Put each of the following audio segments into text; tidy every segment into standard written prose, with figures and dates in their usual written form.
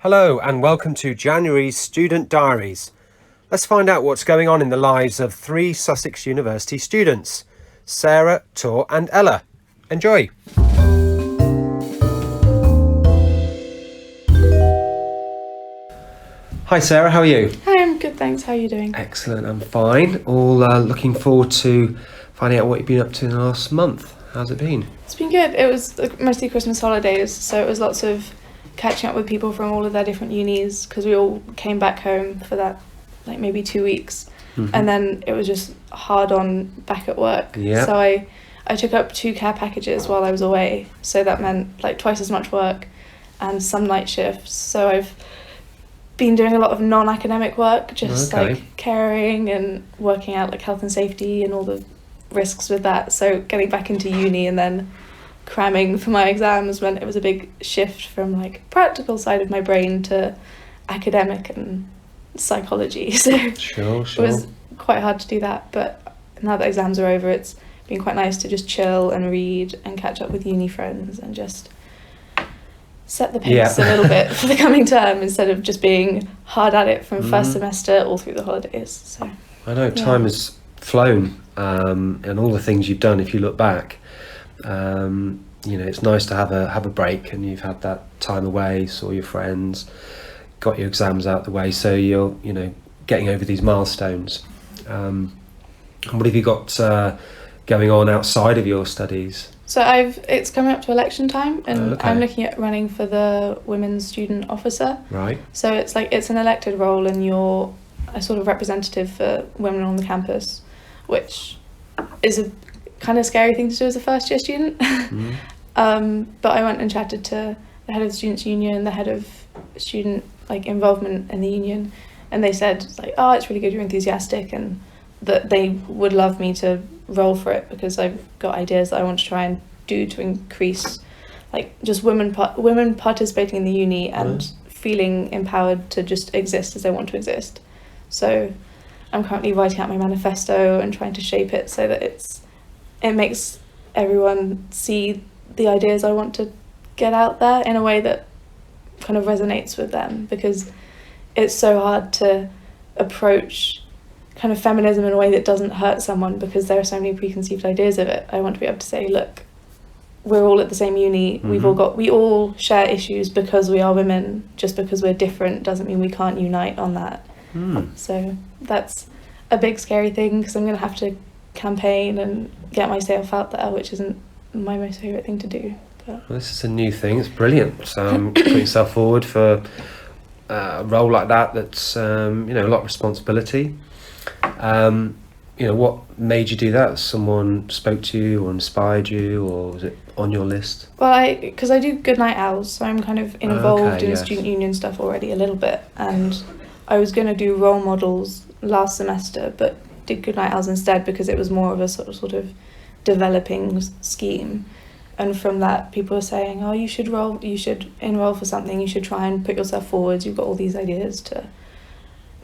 Hello and welcome to January's Student Diaries. Let's find out what's going on in the lives of three Sussex University students, Sarah, Tor and Ella. Enjoy! Hi Sarah, how are you? Hi, I'm good, thanks. How are you doing? Excellent, I'm fine. All looking forward to finding out what you've been up to in the last month. How's it been? It's been good. It was mostly Christmas holidays, so it was lots of catching up with people from all of their different unis because we all came back home for that, like maybe 2 weeks. And then it was just hard on back at work. Yeah. So I took up 2 care packages while I was away, so that meant like twice as much work and some night shifts. So I've been doing a lot of non-academic work, just like caring and working out like health and safety and all the risks with that. So getting back into uni and then cramming for my exams meant it was a big shift from like practical side of my brain to academic and psychology. So Sure. it was quite hard to do that, but now that exams are over, it's been quite nice to just chill and read and catch up with uni friends and just set the pace a little bit for the coming term instead of just being hard at it from first semester all through the holidays. So I know time has flown, and all the things you've done, if you look back, it's nice to have a break, and you've had that time away, saw your friends, got your exams out the way, so you're getting over these milestones. What have you got going on outside of your studies? So it's coming up to election time, and I'm looking at running for the Women's Student Officer. Right. So it's an elected role, and you're a sort of representative for women on the campus, which is a kind of scary thing to do as a first year student. But I went and chatted to the head of the Students' Union, the head of student involvement in the union, and they said it's really good, you're enthusiastic, and that they would love me to roll for it because I've got ideas that I want to try and do to increase just women participating in the uni and feeling empowered to just exist as they want to exist. So I'm currently writing out my manifesto and trying to shape it so that it makes everyone see the ideas I want to get out there in a way that kind of resonates with them, because it's so hard to approach kind of feminism in a way that doesn't hurt someone because there are so many preconceived ideas of it. I want to be able to say, look, we're all at the same uni, we all share issues because we are women. Just because we're different doesn't mean we can't unite on that. So that's a big scary thing, because I'm going to have to campaign and get myself out there, which isn't my most favourite thing to do. But Well, this is a new thing, it's brilliant. So putting yourself forward for a role like that's a lot of responsibility. What made you do that? Someone spoke to you or inspired you, or was it on your list? Well, because I do good night owls, so I'm kind of involved in student union stuff already a little bit, and I was going to do role models last semester, but did good night owls instead because it was more of a sort of developing scheme. And from that, people were saying, you should enroll for something, you should try and put yourself forward, you've got all these ideas to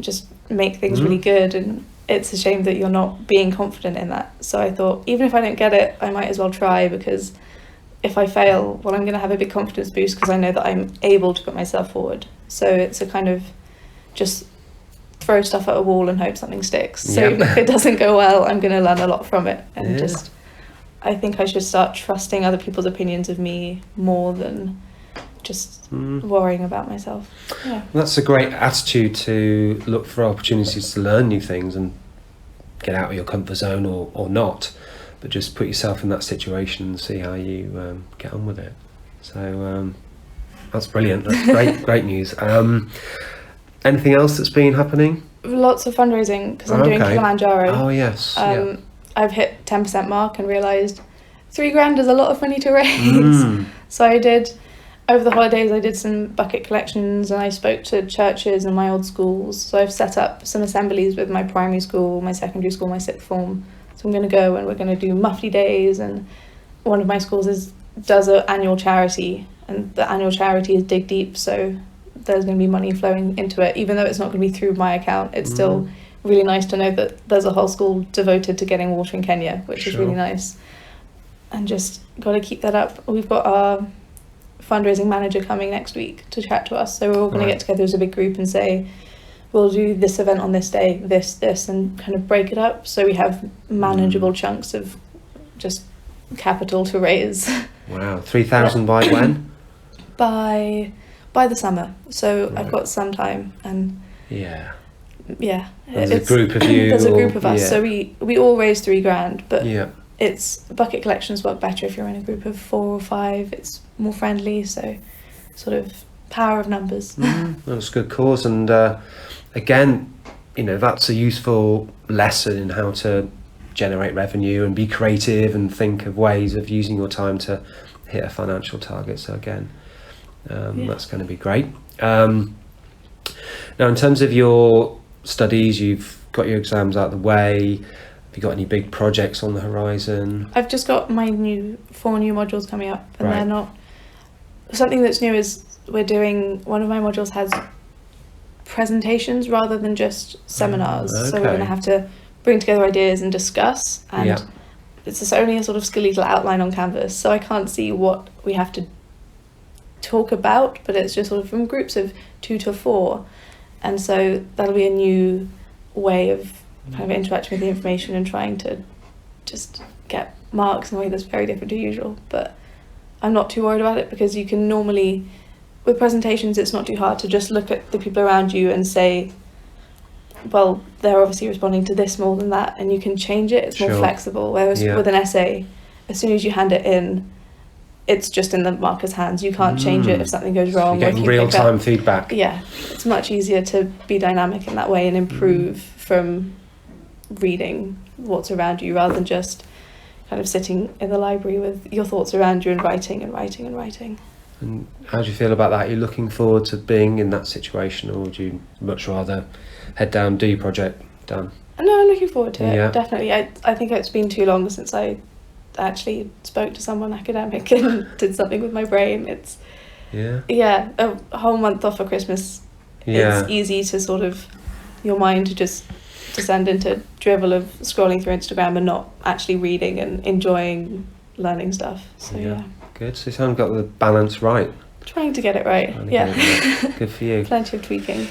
just make things really good, and it's a shame that you're not being confident in that. So I thought, even if I don't get it, I might as well try, because if I fail, well, I'm going to have a big confidence boost because I know that I'm able to put myself forward. So it's a kind of just throw stuff at a wall and hope something sticks. So even if it doesn't go well, I'm going to learn a lot from it, and I think I should start trusting other people's opinions of me more than just worrying about myself. That's a great attitude, to look for opportunities to learn new things and get out of your comfort zone, or not, but just put yourself in that situation and see how you get on with it. So that's brilliant. That's great news. Anything else that's been happening? Lots of fundraising, because I'm doing Kilimanjaro. Oh yes. I've hit 10% mark and realised $3,000 is a lot of money to raise. So I did, over the holidays, I did some bucket collections, and I spoke to churches and my old schools. So I've set up some assemblies with my primary school, my secondary school, my sixth form. So I'm going to go and we're going to do Muffly Days, and one of my schools does an annual charity, and the annual charity is Dig Deep, so there's going to be money flowing into it. Even though it's not going to be through my account, it's still really nice to know that there's a whole school devoted to getting water in Kenya, which is really nice. And just got to keep that up. We've got our fundraising manager coming next week to chat to us. So we're all going to Right. get together as a big group and say, we'll do this event on this day, this, and kind of break it up so we have manageable chunks of just capital to raise. Wow, 3,000 by when? by the summer. So Right. I've got some time, and Yeah. yeah, There's a group of you. there's a group or- of us, yeah. so we all raise £3,000, but Yeah. it's bucket collections work better if you're in a group of 4 or 5. It's more friendly, so sort of power of numbers. That's a good cause, and again, you know, that's a useful lesson in how to generate revenue and be creative and think of ways of using your time to hit a financial target. So again, that's going to be great. Now, in terms of your studies, you've got your exams out of the way. Have you got any big projects on the horizon? I've just got my 4 new modules coming up, and Right. they're not. Something that's new is one of my modules has presentations rather than just seminars. So we're okay. going to have to bring together ideas and discuss, and Yeah. it's just only a sort of skeletal outline on canvas, so I can't see what we have to talk about, but it's just sort of from groups of 2 to 4, and so that'll be a new way of kind of interacting with the information and trying to just get marks in a way that's very different to usual. But I'm not too worried about it, because you can normally, with presentations, it's not too hard to just look at the people around you and say, well, they're obviously responding to this more than that, and you can change it. It's more Sure. flexible. Whereas Yeah. with an essay, as soon as you hand it in, it's just in the marker's hands. You can't change it if something goes wrong. You're or if getting you pick up- real-time feedback. Yeah, it's much easier to be dynamic in that way and improve from reading what's around you, rather than just kind of sitting in the library with your thoughts around you and writing and writing and writing. And how do you feel about that? Are you looking forward to being in that situation, or would you much rather head down, do your project, done? No, I'm looking forward to it, Yeah. definitely. I think it's been too long since I actually spoke to someone academic and did something with my brain. It's, Yeah. a whole month off for Christmas. Yeah. It's easy to sort of, your mind to just descend into drivel of scrolling through Instagram and not actually reading and enjoying learning stuff. So yeah, Good. So you haven't got the balance right. trying to get it right. Trying to Yeah, get it right. Good for you. plenty of tweaking.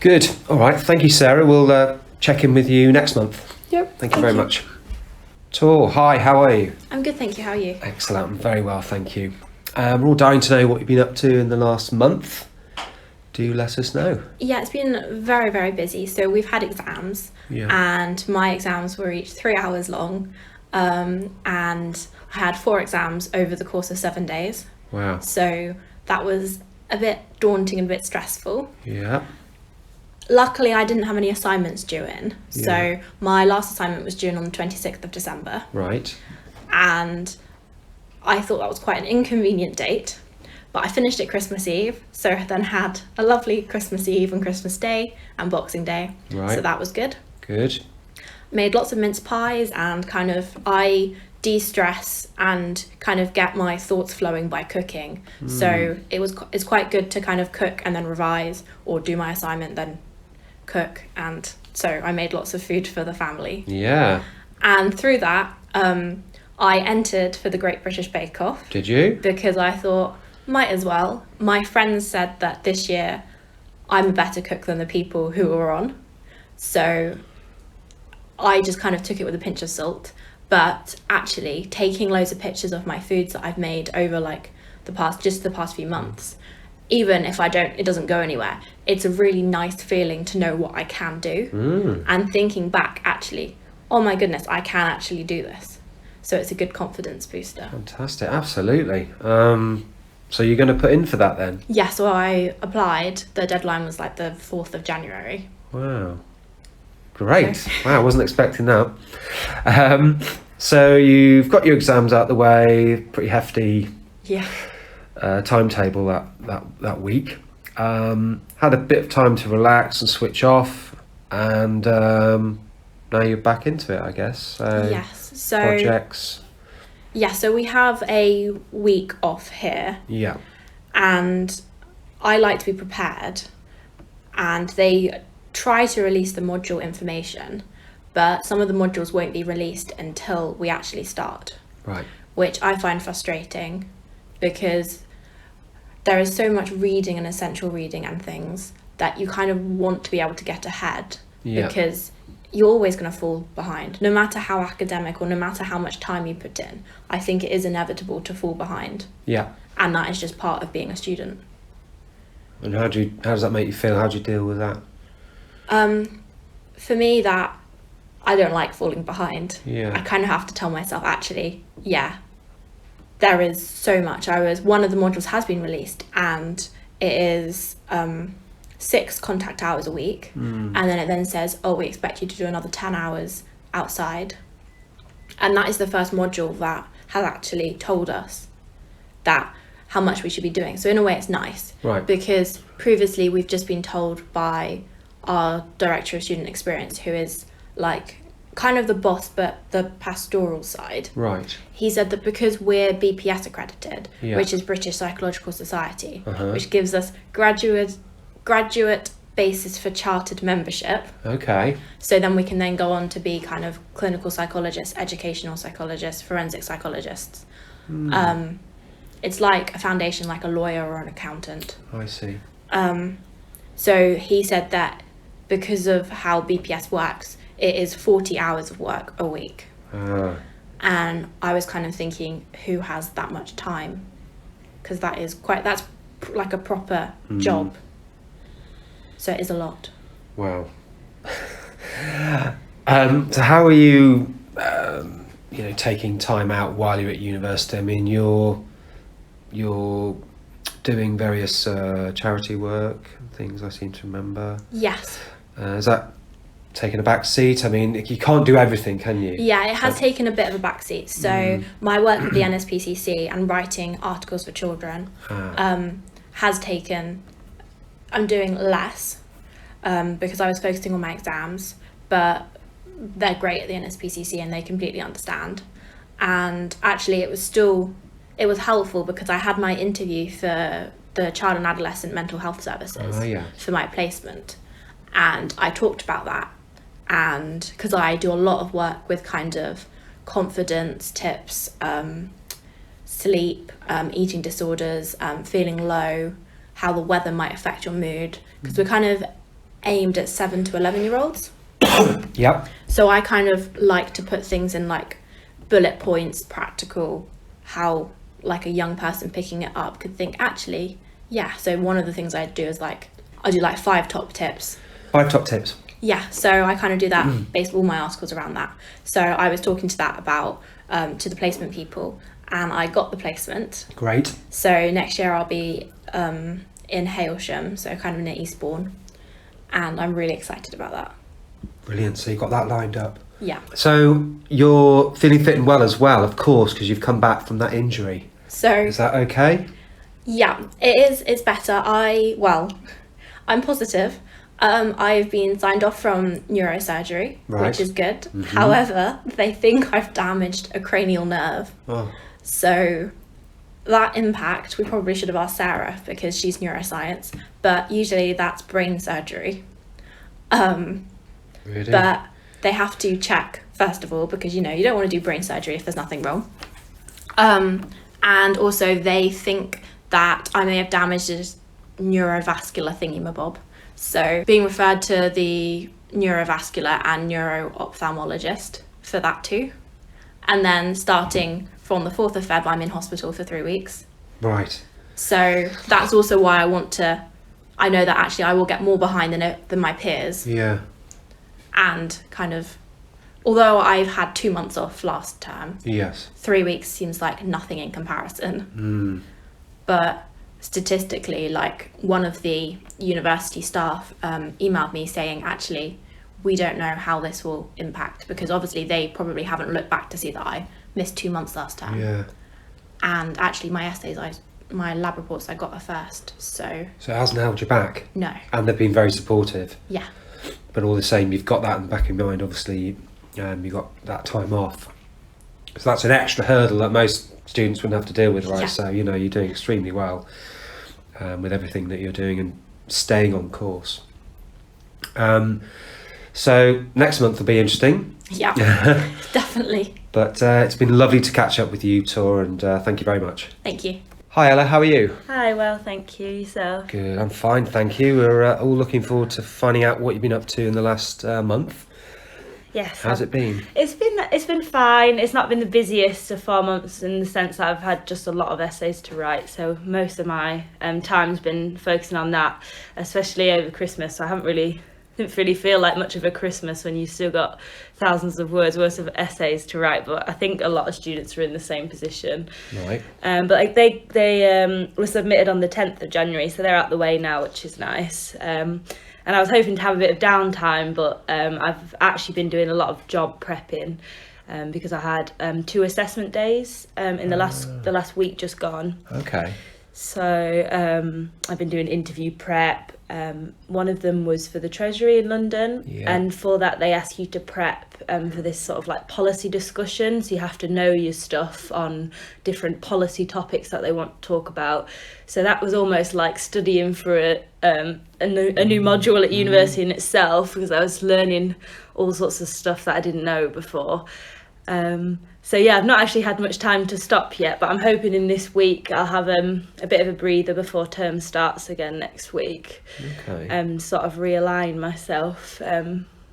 Good. All right. Thank you, Sarah. We'll check in with you next month. Yep. Thank you very much. Tor, hi. How are you? I'm good, thank you. How are you? Excellent. I'm very well, thank you. We're all dying to know what you've been up to in the last month. Do let us know. Yeah, it's been very, very busy. So we've had exams, Yeah. and my exams were each 3 hours long, and I had 4 exams over the course of 7 days. Wow. So that was a bit daunting and a bit stressful. Yeah. Luckily, I didn't have any assignments due in. Yeah. So my last assignment was due in on the 26th of December, Right. and I thought that was quite an inconvenient date. But I finished it Christmas Eve, so I then had a lovely Christmas Eve and Christmas Day and Boxing Day. Right. So that was good. Good. Made lots of mince pies, and kind of I de-stress and kind of get my thoughts flowing by cooking. So it's quite good to kind of cook and then revise, or do my assignment then cook. And so I made lots of food for the family. Yeah. And through that, I entered for the Great British Bake Off, Did you? because I thought, might as well. My friends said that this year I'm a better cook than the people who were on. So I just kind of took it with a pinch of salt. But actually taking loads of pictures of my foods that I've made over like the past few months, even if it doesn't go anywhere, it's a really nice feeling to know what I can do. And thinking back, actually, oh my goodness, I can actually do this. So it's a good confidence booster. Fantastic. Absolutely. So you're going to put in for that then? Yeah, so I applied. The deadline was like the 4th of January. Wow. Great. Wow, I wasn't expecting that. So you've got your exams out the way, pretty hefty Yeah. timetable that week. Had a bit of time to relax and switch off, and now you're back into it, I guess. So Yes. So projects. yeah, so we have a week off here, Yeah. and I like to be prepared, and they try to release the module information, but some of the modules won't be released until we actually start, Right. which I find frustrating, because there is so much reading and essential reading and things that you kind of want to be able to get ahead, because you're always going to fall behind, no matter how academic or no matter how much time you put in. I think it is inevitable to fall behind. Yeah. And that is just part of being a student. And how does that make you feel? How do you deal with that? For me, that I don't like falling behind. Yeah. I kind of have to tell myself, actually, there is so much. One of the modules has been released, and it is 6 contact hours a week, and then it then says, oh, we expect you to do another 10 hours outside. And that is the first module that has actually told us that how much we should be doing. So in a way it's nice, right? Because previously we've just been told by our director of student experience, who is like kind of the boss but the pastoral side, right? He said that because we're BPS accredited, which is British Psychological Society, which gives us graduate basis for chartered membership. Okay. So then we can then go on to be kind of clinical psychologists, educational psychologists, forensic psychologists. It's like a foundation, like a lawyer or an accountant. I see. So he said that because of how BPS works, it is 40 hours of work a week. And I was kind of thinking, who has that much time? Because that's like a proper job. So it is a lot. Wow. So how are you, taking time out while you're at university? I mean, you're doing various charity work and things, I seem to remember. Yes. Is that taking a back seat? I mean, you can't do everything, can you? Yeah, it has taken a bit of a back seat. So my work with the NSPCC and writing articles for children has taken... I'm doing less because I was focusing on my exams, but they're great at the NSPCC and they completely understand. And actually it was helpful because I had my interview for the Child and Adolescent Mental Health Services for my placement, and I talked about that, and because I do a lot of work with kind of confidence tips, sleep, eating disorders, feeling low, how the weather might affect your mood, because we're kind of aimed at 7 to 11-year-olds. Yep. So I kind of like to put things in like bullet points, practical, how like a young person picking it up could think, actually, so one of the things I do is like, I do like 5 top tips. 5 top tips. Yeah, so I kind of do that, based all my articles around that. So I was talking to that about, to the placement people, and I got the placement. Great. So next year I'll be in Hailsham, so kind of near Eastbourne, and I'm really excited about that. Brilliant, so you've got that lined up. Yeah. So you're feeling fit and well as well, of course, because you've come back from that injury. So is that okay? Yeah, it is. It's better. I'm positive. I've been signed off from neurosurgery, which is good. However, they think I've damaged a cranial nerve. So that impact, we probably should have asked Sarah because she's neuroscience, but usually that's brain surgery. Really? But they have to check first of all, because you don't want to do brain surgery if there's nothing wrong. And also they think that I may have damaged a neurovascular thingy-mabob. So being referred to the neurovascular and neuro-ophthalmologist for that too. And then starting from the 4th of Feb, I'm in hospital for 3 weeks. Right. So that's also why I know that actually I will get more behind than my peers. Yeah. And kind of, although I've had 2 months off last term, 3 weeks seems like nothing in comparison. But statistically, like one of the university staff emailed me saying, actually, we don't know how this will impact, because obviously they probably haven't looked back to see that I missed 2 months last term. Yeah. And actually my essays, my lab reports, I got a first, so it hasn't held you back? No. And they've been very supportive? Yeah. But all the same, you've got that in the back of your mind, obviously, you got that time off. So that's an extra hurdle that most students wouldn't have to deal with, right? Yeah. So, you're doing extremely well with everything that you're doing and staying on course. So next month will be interesting. Yeah, definitely. But it's been lovely to catch up with you, Tor, and thank you very much. Thank you. Hi Ella, how are you? Hi, well, thank you. Yourself? Good, I'm fine, thank you. We're all looking forward to finding out what you've been up to in the last month. Yes. How's it been? It's been fine. It's not been the busiest of 4 months in the sense that I've had just a lot of essays to write. So most of my time's been focusing on that, especially over Christmas. So didn't really feel like much of a Christmas when you still got thousands of words worth of essays to write. But I think a lot of students are in the same position. Right. But like they were submitted on the 10th of January, so they're out the way now, which is nice. And I was hoping to have a bit of downtime, but I've actually been doing a lot of job prepping because I had 2 assessment days in the last week just gone. Okay. So I've been doing interview prep. One of them was for the Treasury in London, and for that they ask you to prep for this sort of like policy discussion. So you have to know your stuff on different policy topics that they want to talk about. So that was almost like studying for a new module at university in itself, because I was learning all sorts of stuff that I didn't know before. So yeah, I've not actually had much time to stop yet, but I'm hoping in this week I'll have a bit of a breather before term starts again next week. Okay. Sort of realign myself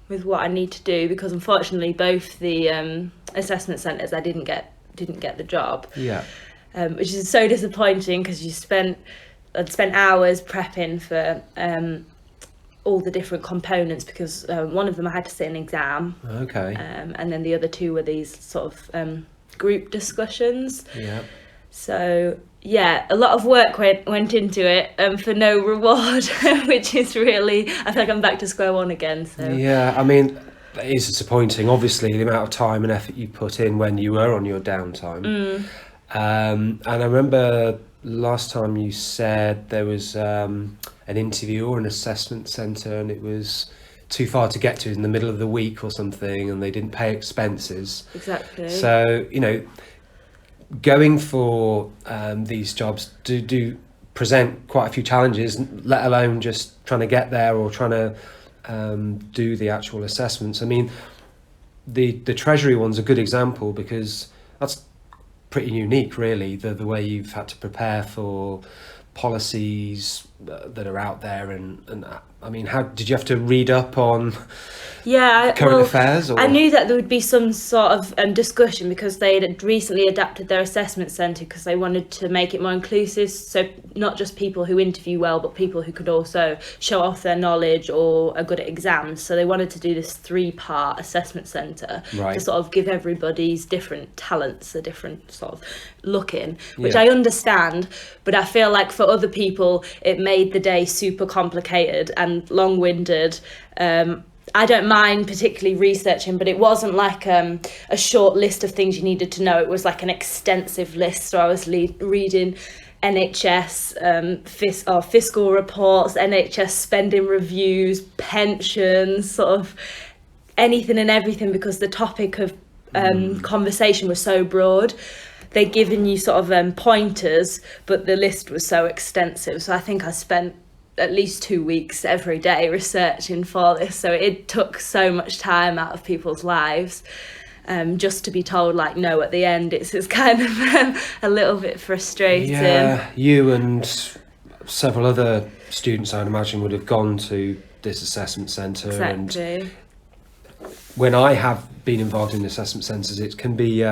with what I need to do, because unfortunately both the assessment centres I didn't get the job. Yeah. Which is so disappointing, because I'd spent hours prepping for all the different components, because one of them I had to sit an exam. Okay. And then the other 2 were these sort of group discussions. Yeah. So yeah, a lot of work went into it for no reward, which is really, I feel like I'm back to square one again. So Yeah, I mean, it is disappointing, obviously, the amount of time and effort you put in when you were on your downtime. And I remember last time you said there was an interview or an assessment centre, and it was too far to get to in the middle of the week or something, and they didn't pay expenses. Exactly. So, going for these jobs do present quite a few challenges, let alone just trying to get there or trying to do the actual assessments. I mean, the Treasury one's a good example, because that's pretty unique, really, the way you've had to prepare for policies that are out there, and I mean, how did you have to read up on current affairs? Or? I knew that there would be some sort of discussion, because they had recently adapted their assessment centre, because they wanted to make it more inclusive, so not just people who interview well, but people who could also show off their knowledge or are good at exams. So they wanted to do this 3-part assessment centre to sort of give everybody's different talents a different sort of look in, which I understand, but I feel like for other people it made the day super complicated and long-winded. I don't mind particularly researching, but it wasn't like a short list of things you needed to know. It was like an extensive list. So I was reading NHS fiscal reports, NHS spending reviews, pensions, sort of anything and everything, because the topic of conversation was so broad. They'd given you sort of pointers, but the list was so extensive. So I think I spent at least 2 weeks every day researching for this. So it took so much time out of people's lives, just to be told like no at the end. It's kind of a little bit frustrating. Yeah, you and several other students, I'd imagine, would have gone to this assessment centre. Exactly. And when I have been involved in assessment centres, it can be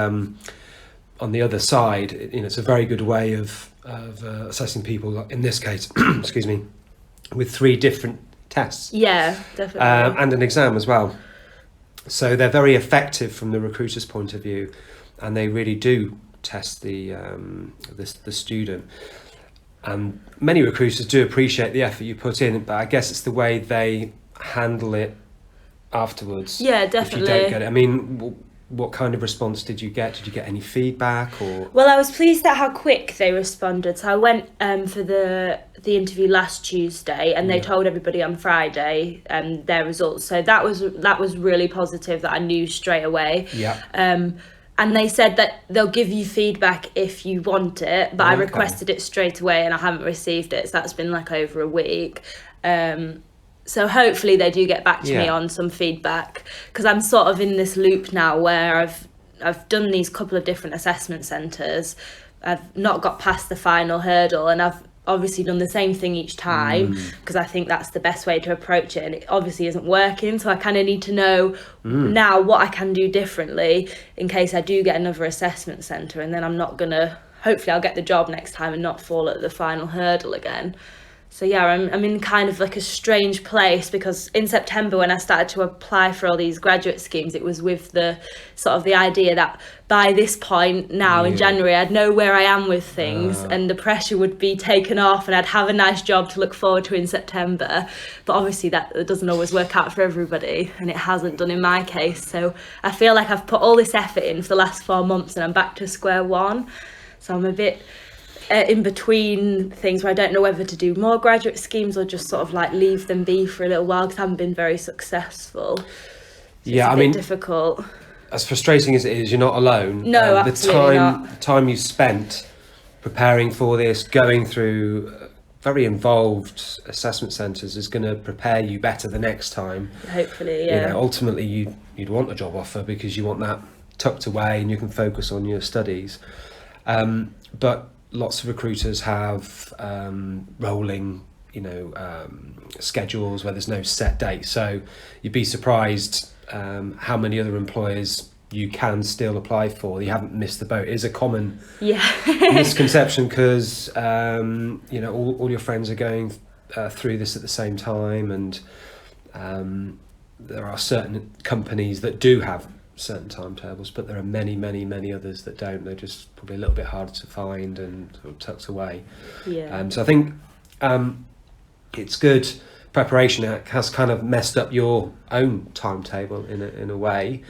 on the other side. It's a very good way of assessing people. In this case, excuse me, with 3 different tests. Yeah, definitely. And an exam as well. So they're very effective from the recruiter's point of view, and they really do test the student. And many recruiters do appreciate the effort you put in, but I guess it's the way they handle it afterwards. Yeah, definitely. If you don't get it. I mean, what kind of response did you get? Did you get any feedback or? Well, I was pleased at how quick they responded. So I went for the interview last Tuesday, and they told everybody on Friday their results. So that was really positive, that I knew straight away. Yeah. And they said that they'll give you feedback if you want it, but I requested it straight away and I haven't received it. So that's been like over a week. So hopefully they do get back to me on some feedback, because I'm sort of in this loop now where I've done these couple of different assessment centres, I've not got past the final hurdle, and I've obviously done the same thing each time because I think that's the best way to approach it, and it obviously isn't working, so I kind of need to know now what I can do differently in case I do get another assessment centre, and then I'm not gonna, hopefully I'll get the job next time and not fall at the final hurdle again. So yeah, I'm in kind of like a strange place, because in September when I started to apply for all these graduate schemes, it was with the sort of the idea that by this point now in January I'd know where I am with things and the pressure would be taken off and I'd have a nice job to look forward to in September. But obviously that doesn't always work out for everybody, and it hasn't done in my case. So I feel like I've put all this effort in for the last 4 months and I'm back to square one. So I'm a bit in between things where I don't know whether to do more graduate schemes or just sort of like leave them be for a little while, because I haven't been very successful. So yeah, it's a bit difficult. As frustrating as it is, you're not alone. No, absolutely not. The time you spent preparing for this, going through very involved assessment centres, is going to prepare you better the next time. Hopefully, yeah. You know, ultimately you'd want a job offer because you want that tucked away and you can focus on your studies. But lots of recruiters have rolling, schedules where there's no set date. So you'd be surprised how many other employers you can still apply for. You haven't missed the boat. It is a common misconception, because all your friends are going through this at the same time, and there are certain companies that do have certain timetables, but there are many others that don't. They're just probably a little bit harder to find and sort of tucked away. So I think it's good preparation. It has kind of messed up your own timetable in a way,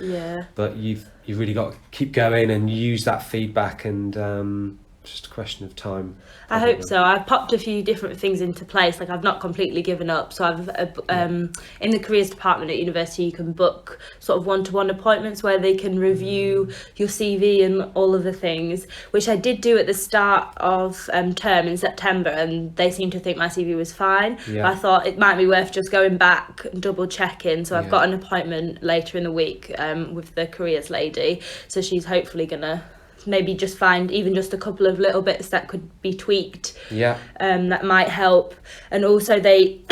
but you've really got to keep going and use that feedback, and just a question of time. I hope so. I've popped a few different things into place. Like, I've not completely given up. So I've in the careers department at university, you can book sort of one-to-one appointments where they can review your CV and all of the things, which I did do at the start of term in September, and they seemed to think my CV was fine. I thought it might be worth just going back and double checking. So I've got an appointment later in the week with the careers lady. So she's hopefully gonna maybe just find even just a couple of little bits that could be tweaked, that might help. And also they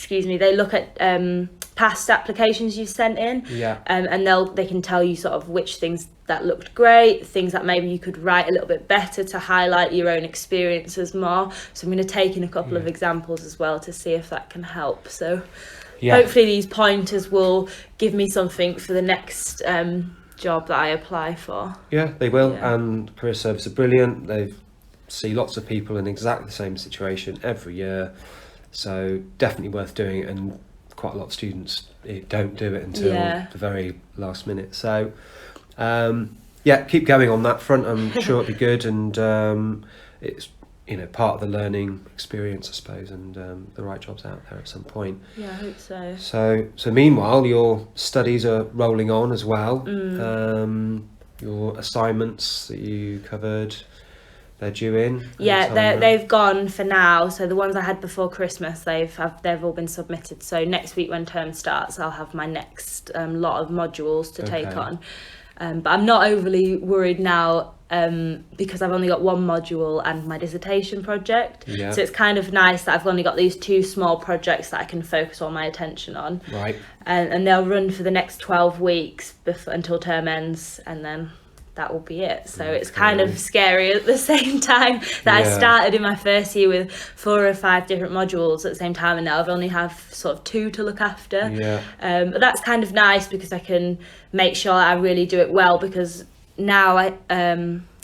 they look at past applications you've sent in, and they can tell you sort of which things that looked great, things that maybe you could write a little bit better to highlight your own experiences more. So I'm going to take in a couple of examples as well to see if that can help. So hopefully these pointers will give me something for the next job that I apply for. Yeah, they will. And career service are brilliant. They see lots of people in exactly the same situation every year, so definitely worth doing it. And quite a lot of students don't do it until the very last minute. So keep going on that front. I'm sure it'll be good, and it's part of the learning experience, I suppose, and the right job's out there at some point. Yeah, I hope so. So meanwhile, your studies are rolling on as well. Your assignments that you covered, they're due in. They've gone for now. So the ones I had before Christmas, they've all been submitted. So next week when term starts, I'll have my next lot of modules to take on. But I'm not overly worried now, because I've only got one module and my dissertation project. So it's kind of nice that I've only got these two small projects that I can focus all my attention on. And they'll run for the next 12 weeks until term ends, and then that will be it. So it's kind of scary at the same time that I started in my first year with 4 or 5 different modules at the same time, and now I've only have sort of 2 to look after. But that's kind of nice because I can make sure I really do it well, because now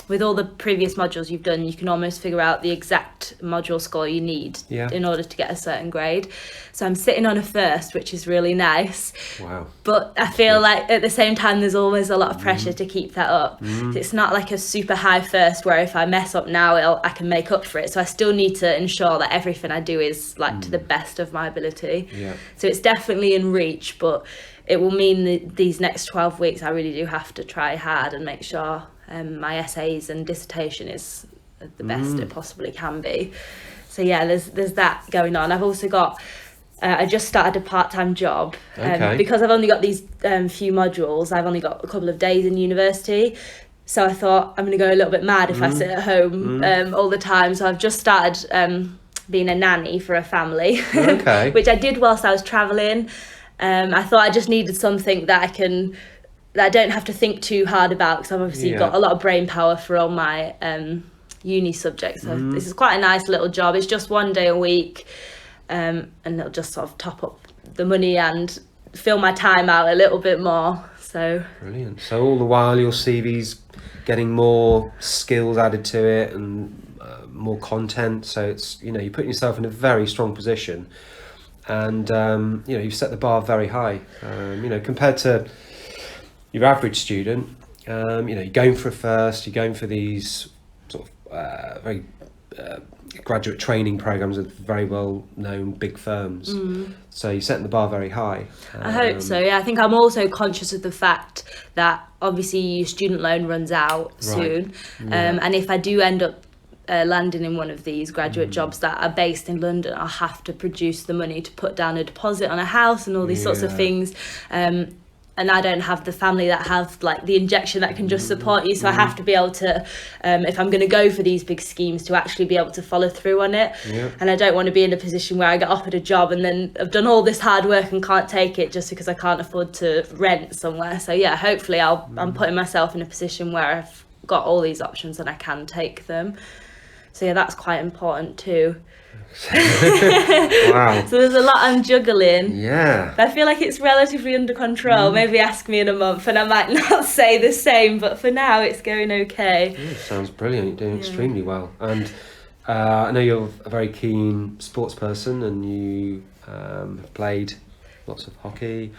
with all the previous modules you've done, you can almost figure out the exact module score you need in order to get a certain grade. So I'm sitting on a first, which is really nice. Wow. But I feel like at the same time there's always a lot of pressure to keep that up. It's not like a super high first where if I mess up now I can make up for it. So I still need to ensure that everything I do is like to the best of my ability. So it's definitely in reach, but it will mean that these next 12 weeks I really do have to try hard and make sure my essays and dissertation is the best it possibly can be. So there's that going on. I've also got I just started a part-time job because I've only got these few modules. I've only got a couple of days in university. So I thought I'm going to go a little bit mad if I sit at home all the time. So I've just started being a nanny for a family, Okay. which I did whilst I was travelling. I thought I just needed something that I don't have to think too hard about, because I've obviously got a lot of brain power for all my uni subjects. So this is quite a nice little job. It's just 1 day a week, and it'll just sort of top up the money and fill my time out a little bit more. So Brilliant. So all the while your CV's getting more skills added to it and more content. So it's, you know, you're putting yourself in a very strong position, and you know, you've set the bar very high. You know, compared to your average student, you know, you're going for a first, you're going for these sort of very graduate training programs with very well known big firms. So you're setting the bar very high. I hope so. Yeah, I think I'm also conscious of the fact that obviously your student loan runs out soon, and if I do end up landing in one of these graduate jobs that are based in London, I'll have to produce the money to put down a deposit on a house and all these sorts of things. And I don't have the family that have like the injection that can just support you, so I have to be able to, if I'm going to go for these big schemes, to actually be able to follow through on it. And I don't want to be in a position where I get offered a job and then I've done all this hard work and can't take it just because I can't afford to rent somewhere. So yeah, hopefully I'm putting myself in a position where I've got all these options and I can take them. So yeah, that's quite important too. Wow. So there's a lot I'm juggling. Yeah. I feel like it's relatively under control. Maybe ask me in a month and I might not say the same, but for now it's going okay. Yeah, sounds brilliant. You're doing extremely well. And I know you're a very keen sports person, and you have played lots of hockey,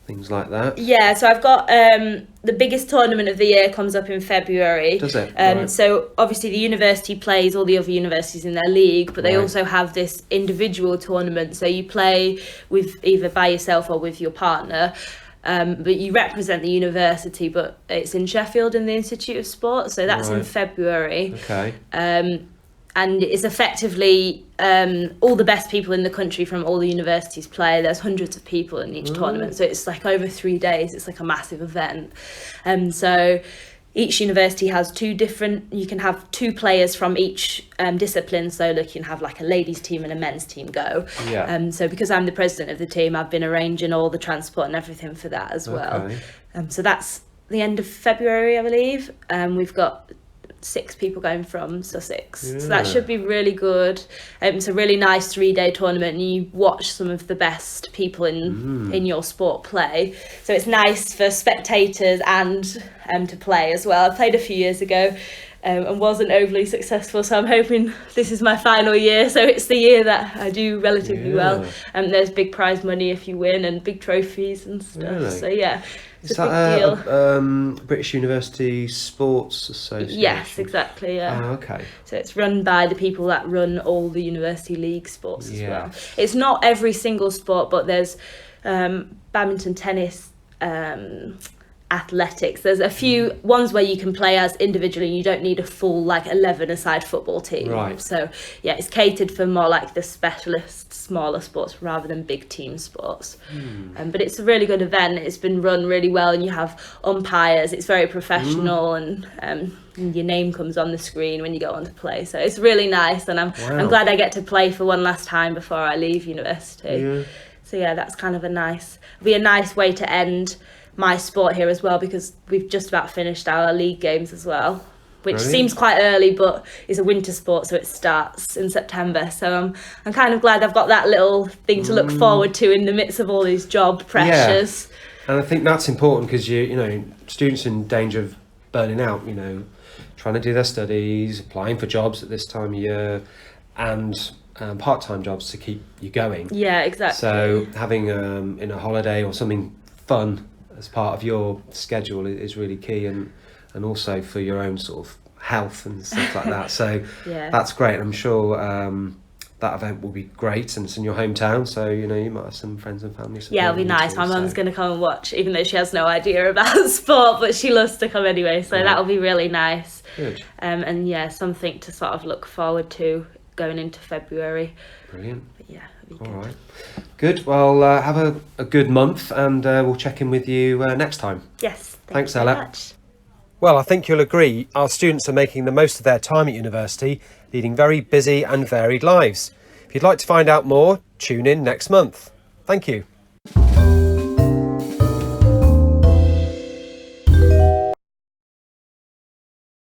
things like that. Yeah, so I've got the biggest tournament of the year comes up in February. Does it? Right. So obviously the university plays all the other universities in their league, but they Right. also have this individual tournament. So you play with either by yourself or with your partner. But you represent the university, but it's in Sheffield in the Institute of Sport, so that's in Right. February. Okay. And it's effectively all the best people in the country from all the universities play. There's hundreds of people in each tournament, so it's like over 3 days. It's like a massive event. So each university has you can have 2 players from each discipline. So you can have like a ladies team and a men's team go. Yeah. So because I'm the president of the team, I've been arranging all the transport and everything for that as well. Okay. So that's the end of February, I believe. We've got 6 people going from Sussex, so that should be really good. It's a really nice 3-day tournament, and you watch some of the best people in your sport play, so it's nice for spectators and to play as well. I played a few years ago and wasn't overly successful, so I'm hoping this is my final year, so it's the year that I do relatively well. There's big prize money if you win and big trophies and stuff. Really? So yeah, it's Is a big that deal. British University Sports Association? Yes, exactly, yeah. Oh, okay. So it's run by the people that run all the university league sports as well. Yes. It's not every single sport, but there's badminton, tennis, athletics. There's a few ones where you can play as individually. You don't need a full like 11-a-side football team. Right. So yeah, it's catered for more like the specialist, smaller sports rather than big team sports. But it's a really good event. It's been run really well, and you have umpires. It's very professional, and your name comes on the screen when you go on to play. So it's really nice, and I'm glad I get to play for one last time before I leave university. Yeah. So yeah, that's kind of a nice way to end my sport here as well, because we've just about finished our league games as well, which Brilliant. seems quite early, but it's a winter sport, so it starts in September. So I'm kind of glad I've got that little thing to look forward to in the midst of all these job pressures. And I think that's important, because you know, students in danger of burning out, you know, trying to do their studies, applying for jobs at this time of year, and part-time jobs to keep you going. Yeah, exactly. So having in a holiday or something fun as part of your schedule is really key, and also for your own sort of health and stuff like that. So Yeah. that's great. I'm sure that event will be great, and it's in your hometown, so you know you might have some friends and family. Yeah, it'll be supporting you nice. too, My mum's so- going to come and watch, even though she has no idea about sport, but she loves to come anyway, so Yeah. that'll be really nice. Good. And yeah, something to sort of look forward to going into February. Brilliant. But yeah, it'll be All good. right. Good. Well, have a good month, and we'll check in with you next time. Yes, Thanks, you very Ella. much. Well, I think you'll agree our students are making the most of their time at university, leading very busy and varied lives. If you'd like to find out more, tune in next month. Thank you.